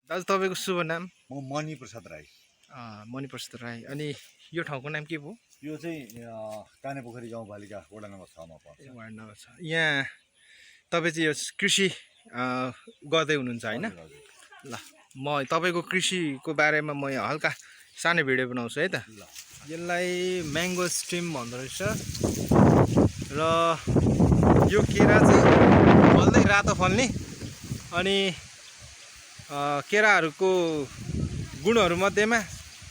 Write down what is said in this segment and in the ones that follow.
दाजु तपाईको शुभ नाम? म मणि प्रसाद राई। मणि प्रसाद राई। अनि यो ठाउँको नाम के भयो? यो चाहिँ कानेपोखरी गाउँपालिका वडा नम्बर 6 मा पर्छ। वडा नम्बर 6। यहाँ तपाईँ चाहिँ यो कृषि गर्दै हुनुहुन्छ हैन? ल म तपाईको कृषिको बारेमा म यहाँ हल्का सानो भिडियो बनाउँछु है त। यसलाई म्याङ्गो स्ट्रिम भन्दो रहेछ र यो केरा चाहिँ फल्दै रातो फल्ने अनि केराहरूको गुणहरू मध्येमा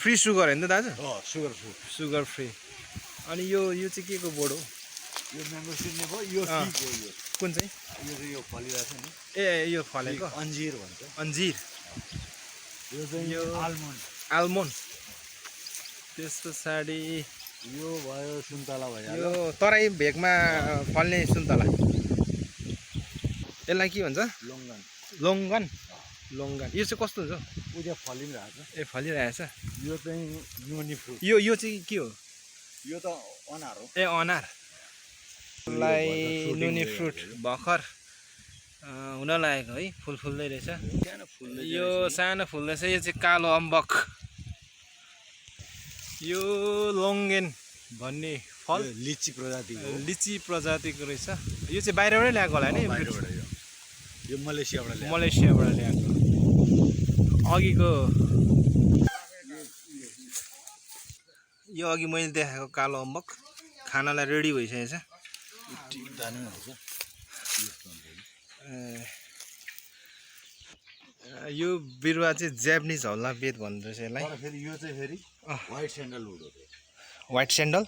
फ्री सुगर हैन त दाजु? Sugar free. Sugar free. अनि यो चाहिँ के को बोर्ड हो? यो म्याङ्गो स्ट्रिम हो। यो सिड हो। यो कुन चाहिँ? यो चाहिँ यो फलिरहेछ नि। यो फलेको अन्जीर भन्छ। अन्जीर। यो चाहिँ यो आल्मोन्ड। आल्मोन्ड। त्यस पछाडि यो भयो सुन्तला भयो। यो तराई भेगमा फल्ने सुन्तला। यसलाई के भन्छ? लोङ्गन। लोङ्गन। लोङ्गन। यो चाहिँ कस्तो हुन्छ? उज्या फलिरहेछ। फलिरहेछ। यो चाहिँ नुनी फ्रुट। यो चाहिँ के हो? यो त अनार हो। अनार। यसलाई नुनी फ्रुट भर्खर हुन लागेको है। फुल फुल्दै रहेछ। यो सानो फुल्दैछ। यो चाहिँ कालो अम्बक। यो लोङ्गेन भन्ने फल लिची प्रजातिको। लिची प्रजातिको रहेछ। यो चाहिँ बाहिरबाटै ल्याएको होला नि? यो मलेसियाबाट ल्याएको। अघिको यो अघि मैले देखाएको कालो अम्बक खानालाई रेडी भइसकेछ। यो बिरुवा चाहिँ ज्यापनिज हल्ला बेत भन्दो रहेछ यसलाई। यो चाहिँ फेरि व्हाइट स्यान्डलवुड हो। White sandal?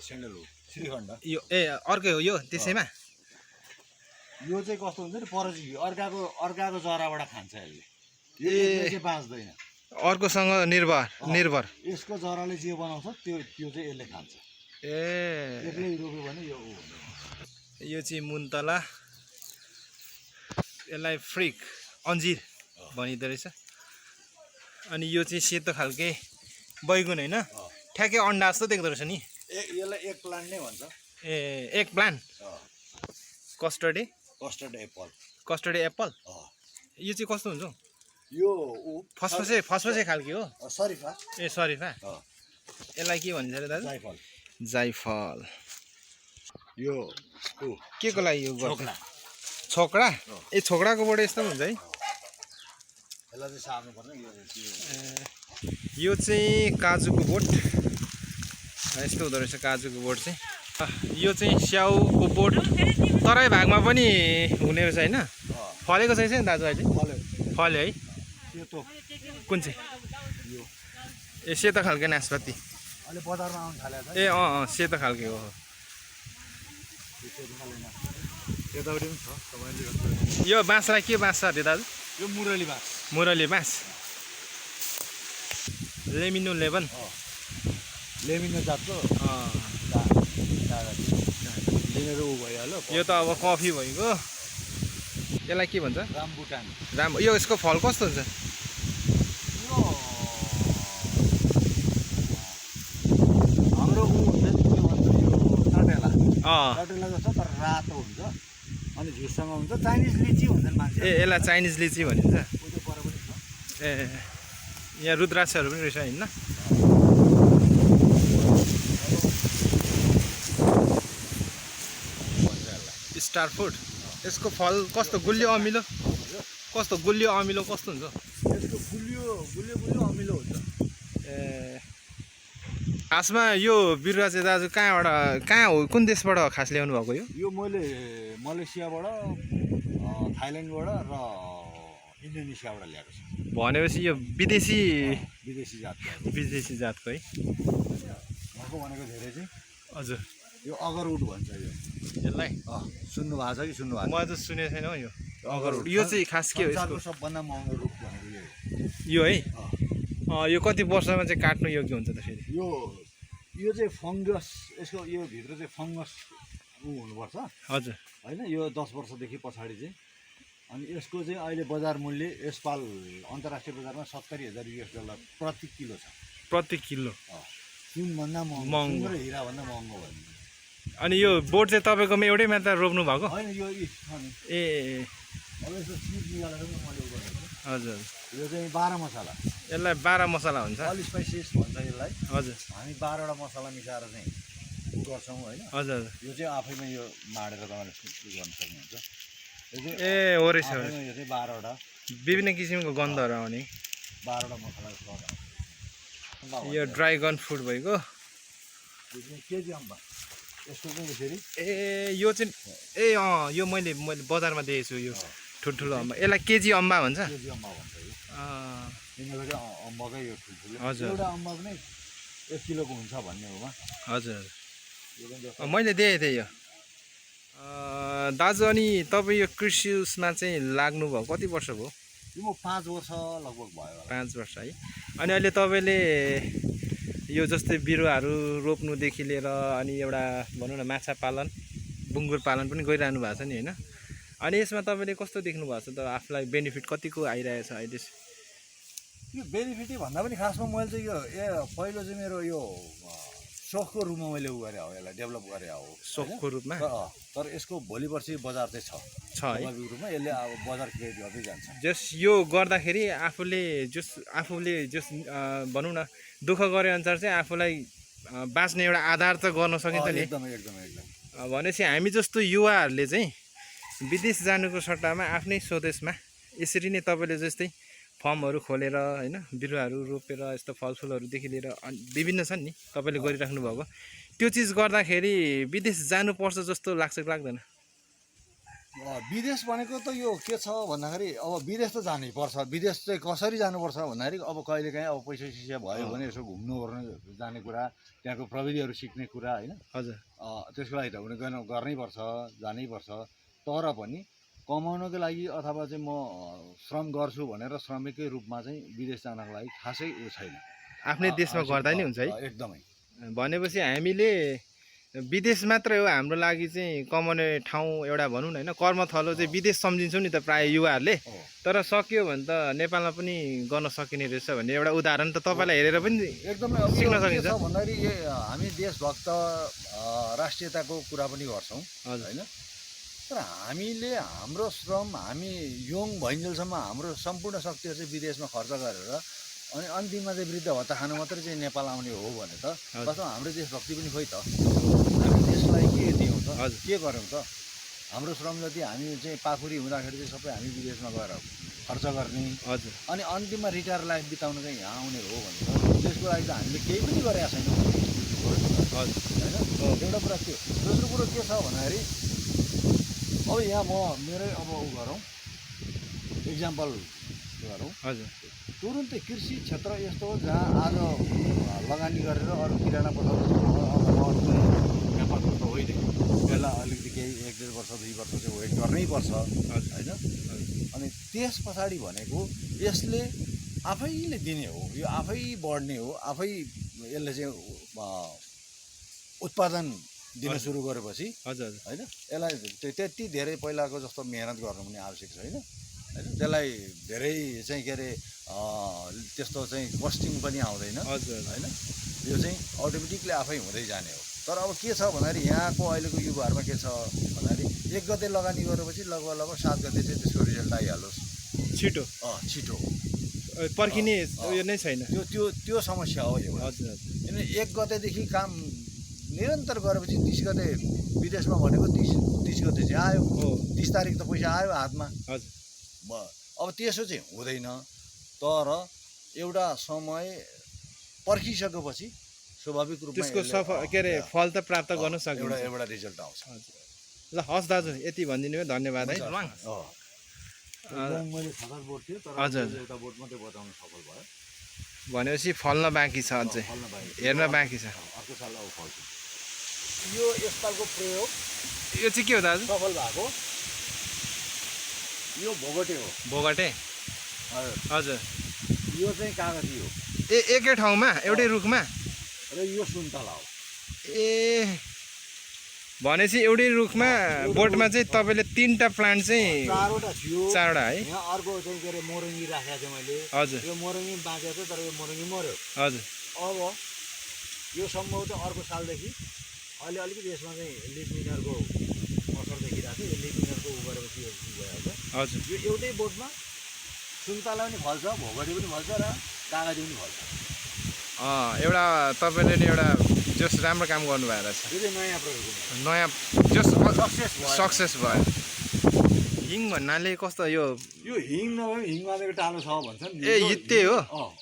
स्यान्डलवुड श्रीखण्ड। यो अर्कै हो यो त्यसैमा? यो चाहिँ कस्तो हुन्छ नि, परजीवी अर्काको जराबाट खान्छ यसले। यो चाहिँ बाँच्दैन। अर्कोसँग निर्भर। यसको जराले जे बनाउँछ त्यो चाहिँ यसले खान्छ। एक्लै रोप्यो भने यो यो चाहिँ मुन्तला। यसलाई फ्रिक अन्जीर भनिँदो रहेछ। अनि यो चाहिँ सेतो खालके बैगुन होइन? ठ्याक्कै अन्डा जस्तो देख्दो रहेछ नि। यसलाई एक प्लान्ट नै भन्छ। एक प्लान्ट। Custard Apple. यो चाहिँ कस्तो हुन्छ? यो फसफसे खालके हो। सरिफा। सरिफा। यसलाई के भनिन्छ अरे दाजु? जाइफल। यो के को लागि यो गर्छ? छोक्रा। छोक्राको बोट यस्तो हुन्छ है। यो चाहिँ काजुको बोट यस्तो हुँदो रहेछ। काजुको बोट चाहिँ यो चाहिँ स्याउको बोट तराई भागमा पनि हुने रहेछ होइन? फलेको छैछ नि दाजु अहिले? फल्यो है। कुन चाहिँ? सेतो खालके नासपाती। सेतो खालके हो। यो बाँसलाई के बाँस छ अरे दाजु? यो मुरली बाँस। मुरली बाँस। लेमिनो लेबन। लेमिनो जातको यो त अब कफी भइगयो। यसलाई के भन्छ? रामबुटान। यो यसको फल कस्तो हुन्छ? हाम्रो टटेला जस्तो तर रातो हुन्छ अनि झुससँग हुन्छ। चाइनिज लिची भन्छन् मान्छे। यसलाई चाइनिज लिची भनिन्छ। यहाँ रुद्राक्षहरू पनि रहेछ होइन? Star fruit. यसको फल कस्तो गुलियो अमिलो? कस्तो गुलियो अमिलो कस्तो हुन्छ? यसको गुलियो अमिलो हुन्छ। खासमा यो बिरुवा चाहिँ दाजु कहाँ हो? कुन देशबाट खास ल्याउनु भएको यो? मैले मलेसियाबाट, थाइल्यान्डबाट र इन्डोनेसियाबाट ल्याएको छु। भनेपछि यो विदेशी जातको है? घरको भनेको धेरै चाहिँ। हजुर। यो अगरवुड भन्छ यसलाई। सुन्नु भएको छ कि सुन्नु भएको? म त सुनेको छैन यो अगरवुड। यो चाहिँ खास के हो यसको? सबभन्दा महँगो रुख भनेको यो है? यो कति वर्षमा चाहिँ काट्नु योग्य हुन्छ त फेरि? यो चाहिँ फङ्गस। यसको यो भित्र चाहिँ फङ्गस हुनुपर्छ। हजुर होइन? यो 10 वर्षदेखि पछाडि चाहिँ। अनि यसको चाहिँ अहिले बजार मूल्य यसपाल अन्तर्राष्ट्रिय बजारमा $70,000 प्रति किलो छ। प्रति किलो? सुनभन्दा महँगो र हिराभन्दा महँगो भन्ने। अनि यो बोट चाहिँ तपाईँकोमा एउटै मात्रा रोप्नु भएको? होइन, यो ए अब यसको सिड निकालेर पनि मैले हजुर यो चाहिँ 12 मसला, यसलाई 12 मसला हुन्छ अलि स्पाइसिस भन्छ यसलाई। हजुर हामी 12वटा मसला मिसाएर चाहिँ गर्छौँ होइन। हजुर यो चाहिँ आफैमा यो माडेर तपाईँले गर्न सक्नुहुन्छ। यो चाहिँ ए हो रहेछ आफैमा यो चाहिँ 12वटा विभिन्न किसिमको गन्धहरू आउने 12वटा मसला स्वाद आउँछ। यो ड्राइगन फ्रुट भइगयो यो चाहिँ केजी अम्बा, यसको चाहिँ यसरी ए यो चाहिँ ए यो मैले बजारमा देखेको छु यो ठुल्ठुलो अम्बा यसलाई केजी अम्बा भन्छ केजी अम्बा भन्छ यो। यिनीहरूको चाहिँ अम्बाकै यो ठुल्ठुलो, हजुर। एउटा अम्बा पनि 1 किलोको हुन्छ भन्ने हो। हजुर यो पनि मैले देखेको थिएँ यो दाजु। अनि तपाईँ यो कृषि उसमा चाहिँ लाग्नुभयो कति वर्ष भयो? यो म 5 वर्ष लगभग भयो होला। 5 वर्ष है। अनि अहिले तपाईँले यो जस्तै बिरुवाहरू रोप्नुदेखि लिएर अनि एउटा भनौँ न माछा पालन बुङ्गुर पालन पनि गरिरहनु भएको छ नि होइन? अनि यसमा तपाईँले कस्तो देख्नु भएको छ त? आफूलाई बेनिफिट कतिको आइरहेछ अहिले? यो बेनिफिटै भन्दा पनि खासमा मैले चाहिँ यो पहिलो चाहिँ मेरो यो सोखको रूपमा मैले उ गरे हो, यसलाई डेभलप गरे हो सोखको रूपमा। तर यसको भोलि पर्सि बजार चाहिँ छ है स्वाभाविक रूपमा। यसले अब बजार क्रिएट गर्दै जान्छ। जस यो गर्दाखेरि आफूले जस भनौँ न दुःख गरे अनुसार चाहिँ आफूलाई बाँच्ने एउटा आधार त गर्न सकिन्छ नि। एकदमै एकदमै एकदम। भनेपछि हामी जस्तो युवाहरूले चाहिँ विदेश जानुको सट्टामा आफ्नै स्वदेशमा यसरी नै तपाईँले जस्तै फर्महरू खोलेर होइन बिरुवाहरू रोपेर यस्तो फलफुलहरूदेखि लिएर विभिन्न छन् नि तपाईँले गरिराख्नु भएको, त्यो चिज गर्दाखेरि विदेश जानुपर्छ जस्तो लाग्छ कि लाग्दैन? विदेश भनेको त यो के छ भन्दाखेरि अब विदेश त जानै पर्छ। विदेश चाहिँ कसरी जानुपर्छ भन्दाखेरि अब कहिलेकाहीँ अब पैसा सिसा भयो भने यसो घुम्नु ओर्नु जाने कुरा, त्यहाँको प्रविधिहरू सिक्ने कुरा होइन। हजुर त्यसको लागि त गर्नै पर्छ, जानै पर्छ। तर पनि कमाउनको लागि अथवा चाहिँ म श्रम गर्छु भनेर श्रमिकै रूपमा चाहिँ विदेश जानको लागि खासै उयो छैन। आफ्नै देशमा गर्दा नि हुन्छ है। एकदमै। भनेपछि हामीले विदेश मात्रै हो हाम्रो लागि चाहिँ कमाउने ठाउँ एउटा भनौँ न होइन, कर्मथलो चाहिँ विदेश सम्झिन्छौँ नि त प्रायः युवाहरूले। तर सकियो भने त नेपालमा पनि गर्न सकिने रहेछ भन्ने एउटा उदाहरण त तपाईँलाई हेरेर पनि एकदमै सिक्न सकिन्छ भन्दाखेरि हामी देशभक्त राष्ट्रियताको कुरा पनि गर्छौँ होइन। तर हामीले हाम्रो श्रम हामी यङ भइन्जेलसम्म हाम्रो सम्पूर्ण शक्तिहरू चाहिँ विदेशमा खर्च गरेर अनि अन्तिममा चाहिँ वृद्ध भत्ता खानु मात्रै चाहिँ नेपाल आउने हो भने त वास्तवमा हाम्रो देशभक्ति पनि खोइ त। हामी देशलाई के दियौँ त, के गऱ्यौँ त? हाम्रो श्रम जति हामी चाहिँ पाखुरी हुँदाखेरि चाहिँ सबै हामी विदेशमा गएर खर्च गर्ने, हजुर, अनि अन्तिममा रिटायर लाइफ बिताउन चाहिँ यहाँ आउने हो भने त त्यसको लागि त हामीले केही पनि गरेका छैनौँ होइन। एउटा कुरा त्यो। दोस्रो कुरो के छ भन्दाखेरि अब यहाँ म मेरै अब उ गरौँ इक्जाम्पल गरौँ। हजुर तुरुन्तै कृषि क्षेत्र यस्तो हो जहाँ आज लगानी गरेर अरू किराना पसल व्यापार त होइन, यसलाई अलिकति केही 1-1.5 वर्ष 2 वर्ष चाहिँ वेट गर्नै पर्छ होइन। अनि त्यस पछाडि भनेको यसले आफैले दिने हो, यो आफै बढ्ने हो, आफै यसले चाहिँ उत्पादन दिन सुरु गरेपछि हजुर होइन यसलाई त्यति धेरै पहिलाको जस्तो मेहनत गर्नु पनि आवश्यक छैन होइन। त्यसलाई धेरै चाहिँ के अरे त्यस्तो चाहिँ कस्टिङ पनि आउँदैन होइन। यो चाहिँ अटोमेटिकली आफै हुँदै जाने हो। तर अब के छ भन्दाखेरि यहाँको अहिलेको युवाहरूमा के छ भन्दाखेरि 1 गते लगानी गरेपछि लगभग 7 गते चाहिँ त्यसको रिजल्ट आइहालोस् छिटो छिटो पर्खिने उयो नै छैन। त्यो समस्या हो यो। हजुर किनभने 1 गतेदेखि काम निरन्तर गरेपछि 30 गते विदेशमा भनेको 30 गते चाहिँ आयो, 30 तारिक त पैसा आयो हातमा। हजुर अब त्यसो चाहिँ हुँदैन। तर एउटा समय पर्खिसकेपछि स्वाभाविक रूपमा त्यसको के अरे फल त प्राप्त गर्न सकिन्छ, एउटा रिजल्ट आउँछ। ल हस् दाजु यति भनिदिनु भयो, धन्यवाद है। मैले 7 बोट थियो तर एउटा बोट मात्रै बचाउन सफल भयो। भनेपछि फल्न बाँकी छ, अझै हेर्न बाँकी छ। अर्को साल अब फल्छ। यो यसपालको प्रयोग यो चाहिँ के हो दाजु? सफल भएको यो भोगटे हो। भोगटे हजुर। यो चाहिँ कागती हो। एकै ठाउँमा एउटै रुखमा र यो सुन्तला हो। ए भनेपछि एउटै रुखमा बोटमा चाहिँ तपाईँले 3टा प्लान्ट चाहिँ 4वटा थियो। 4वटा है। यहाँ अर्को चाहिँ के अरे मोरङ्गी राखेको थियो मैले। हजुर यो मोरङ्गी बाँचेको थियो तर यो मोरङ्गी मर्यो। हजुर अब यो सम्भवतः अर्को सालदेखि अहिले अलिकति यसमा चाहिँ लिफ मिनरको असर देखिरहेको थियो। यो लिफ मिनरको उ गरेपछि यो भइहाल्छ। हजुर यो एउटै बोटमा सुन्तला पनि फल्छ, भोगटी पनि फल्छ र कागती पनि फल्छ। एउटा तपाईँले नि एउटा जस राम्रो काम गर्नुभएको रहेछ, यो चाहिँ नयाँ प्रयोग हुने नयाँ जस सक्सेस भयो। सक्सेस भयो। हिङ भन्नाले कस्तो यो हिङ नभए हिङ मानेको टालो छ भन्छन्। हित्ते हो।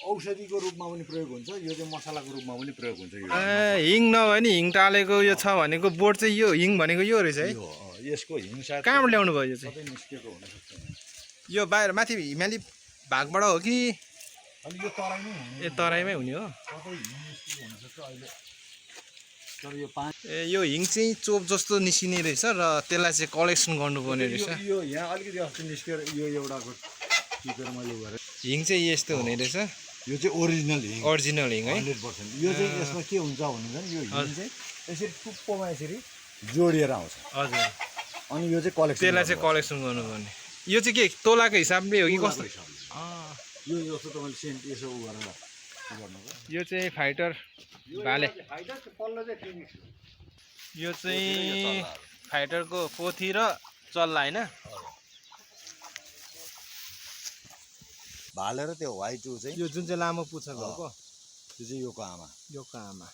औषधिको रूपमा पनि प्रयोग हुन्छ, यो चाहिँ मसलाको रूपमा पनि प्रयोग हुन्छ। यो हिङ नभए नि हिङ टालेको यो छ भनेको बोट चाहिँ यो हिङ भनेको यो रहेछ है। यसको हिङ साथ कहाँबाट ल्याउनु भयो यो चाहिँ? सबै निस्केको हुनसक्छ। यो बाहिर माथि हिमाली भागबाट हो कि अनि यो तराईमै हुने, तराईमै हुने हो? सबै हिङ निस्केको हुनसक्छ अहिले। तर यो यो हिङ चाहिँ चोप जस्तो निस्किने रहेछ र त्यसलाई चाहिँ कलेक्सन गर्नुपर्ने रहेछ। यो यहाँ अलिकति अस्ति निस्केर यो एउटाको टिपेर मैले गरेँ। हिङ चाहिँ यस्तो हुने रहेछ, यो चाहिँ ओरिजिनल हिङ, ओरिजिनल हिङ है। 100%। यो चाहिँ यसमा के हुन्छ भने चाहिँ यो हिङ चाहिँ यसरी टुप्पोमा यसरी जोडिएर आउँछ। हजुर। अनि यो चाहिँ कलेक्सन, त्यसलाई चाहिँ कलेक्सन गर्नुपर्ने। यो चाहिँ के तोलाको हिसाबले हो कि कस्तो? यो जस्तो तपाईँले सेन्ट यसो उ गरेर गर्नुभयो। यो चाहिँ फाइटर भाले, यो चाहिँ फाइटरको पोथी र चल्ला होइन? भाले र त्यो व्हाइट उ चाहिँ यो जुन चाहिँ लामो पुच्छर भएको त्यो चाहिँ योको आमा। योको आमा।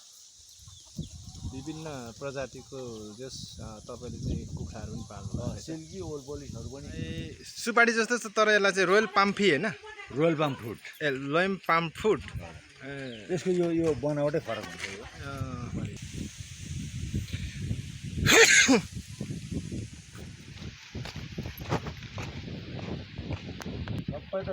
विभिन्न प्रजातिको जस तपाईँले चाहिँ कुखुराहरू पनि पाल्नु, सिल्की ओल पोलिसहरू पनि। सुपारी जस्तो छ तर यसलाई चाहिँ रोयल पाम्फी होइन? Royal palm fruit. लोयम पाम फ्रुट। यसको यो बनावटै फरक हुन्छ। सबै त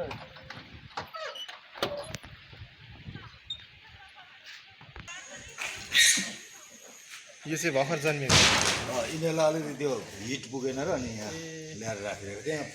यो चाहिँ भर्खर जन्मिएको। यिनीहरूलाई अलिकति त्यो हिट पुगेन र अनि यहाँ ल्याएर राखिदिएको त्यहाँ।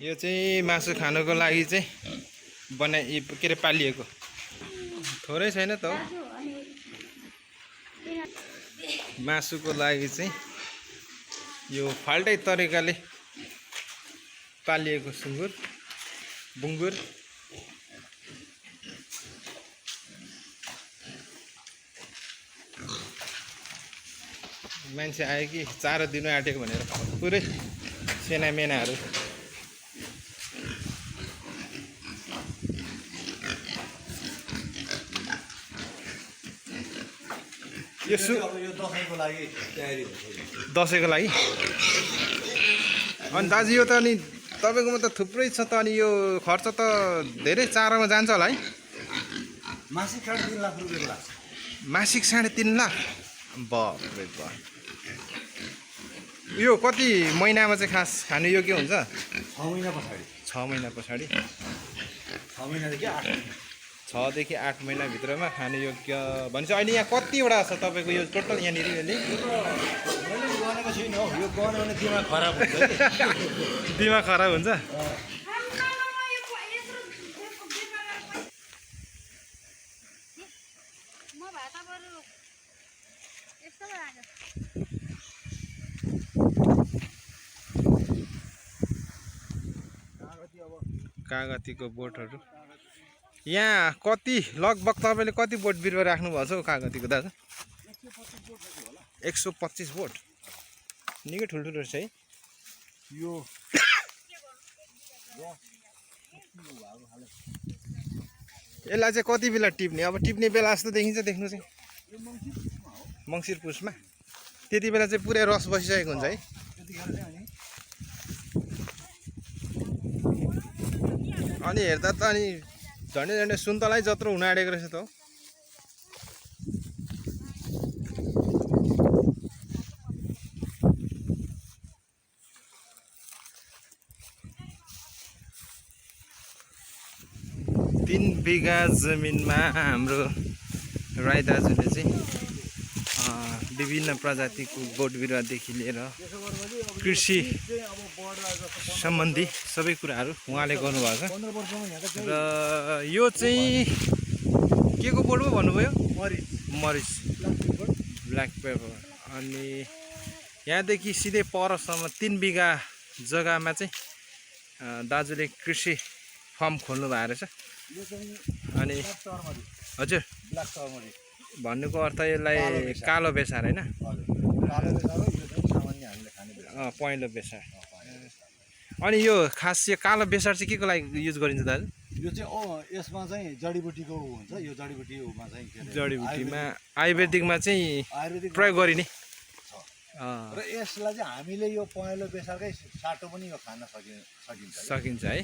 यो चाहिँ मासु खानुको लागि चाहिँ के अरे पालिएको थोरै छैन त हो। मासुको लागि चाहिँ यो फाल्टै तरिकाले पालिएको सुँगुर बुङ्गुर। मान्छे आयो कि चारो दिनु आँटेको भनेर पुरै सेना मेनाहरू यो दसैँको लागि तयारी हुन्छ। दसैँको लागि। अनि दाजु यो त अनि तपाईँकोमा त थुप्रै छ त, अनि यो खर्च त धेरै चारोमा जान्छ होला है? मासिक 3.5 लाख रुपियाँको लाग्छ। मासिक 3.5 लाख? बाफ्रे बाफ। यो कति महिनामा चाहिँ खास खानु योग्य हुन्छ? 6 महिना पछाडि। 6 महिना पछाडि? 6 महिनादेखि 8 महिना। 6 देखि 8 महिनाभित्रमा खानु योग्य भनेपछि अहिले यहाँ कतिवटा छ तपाईँको यो टोटल यहाँनिर? मैले गनेको छुइनँ हौ, यो गन्यो भने दिमाग खराब हुन्छ। दिमाग खराब हुन्छ? कागतीको बोटहरू यहाँ कति लगभग तपाईँले कति बोट बिरुवा राख्नुभएको छ हौ कागतीको दाजु? 125 बोट। निकै ठुल्ठुलो रहेछ है यो। यसलाई चाहिँ कति बेला टिप्ने? अब टिप्ने बेला जस्तो देखिन्छ देख्नु चाहिँ मङ्सिर पुसमा त्यति बेला चाहिँ पुरै रस बसिसकेको हुन्छ है। अनि हेर्दा त अनि झन्डै झन्डै सुन्तलाई जत्रो हुन आँटेको रहेछ त हो। 3 बिघा जमिनमा हाम्रो राई दाजुले चाहिँ विभिन्न प्रजातिको बोट बिरुवादेखि लिएर कृषि सम्बन्धी सबै कुराहरू उहाँले गर्नुभएको छ। 15 वर्षमा यहाँका चाहिँ र यो चाहिँ के को बोट हो भन्नुभयो? मरिच, ब्ल्याक पेपर। अनि यहाँदेखि सिधै परसम्म 3 बिघा जग्गामा चाहिँ दाजुले कृषि फार्म खोल्नु भएको रहेछ। यो चाहिँ अनि ब्ल्याक टर्मरिक, हजुर ब्ल्याक टर्मरिक भन्नुको अर्थ यसलाई कालो बेसार होइन? कालो बेसार हो, यो चाहिँ सामान्य हामीले खाने बेसार। पहेँलो बेसार। अनि यो खास यो कालो बेसार चाहिँ के को लागि युज गरिन्छ दाजु? यो चाहिँ यसमा चाहिँ जडीबुटीको हुन्छ। यो जडीबुटीमा चाहिँ के अरे जडीबुटीमा आयुर्वेदिकमा चाहिँ आयुर्वेदिक प्रयोग गरिने छ। र यसलाई चाहिँ हामीले यो पहेँलो बेसारकै साटो पनि यो खान सकिन्छ सकिन्छ है।